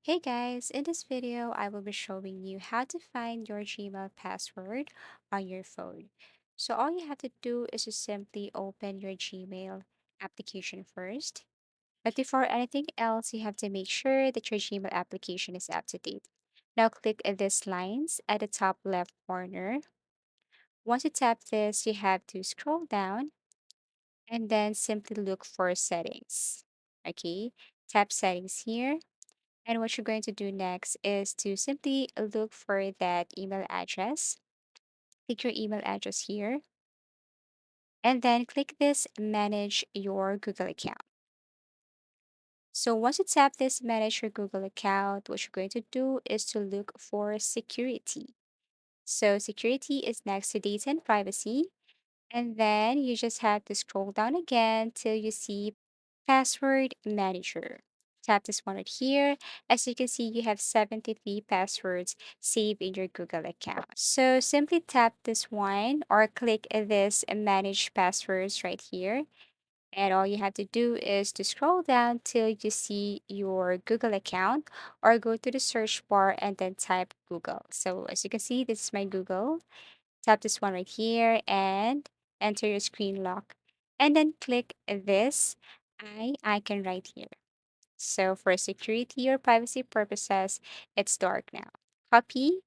Hey guys, in this video, I will be showing you how to find your Gmail password on your phone. So all you have to do is to simply open your Gmail application first. But before anything else, you have to make sure that your Gmail application is up to date. Now click these lines at the top left corner. Once you tap this, you have to scroll down and then simply look for settings. Okay, tap settings here. And what you're going to do next is to simply look for that email address. Click your email address here, and then click this Manage Your Google Account. So once you tap this Manage Your Google Account, what you're going to do is to look for security. So security is next to data and privacy. And then you just have to scroll down again till you see Password Manager. Tap this one right here. As you can see, you have 73 passwords saved in your Google account. So simply tap this one or click this Manage Passwords right here. And all you have to do is to scroll down till you see your Google account or go to the search bar and then type Google. So as you can see, this is my Google. Tap this one right here and enter your screen lock. And then click this icon right here. So for security or privacy purposes, it's dark now. Copy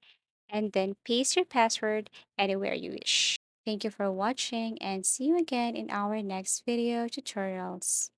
and then paste your password anywhere you wish. Thank you for watching and see you again in our next video tutorials.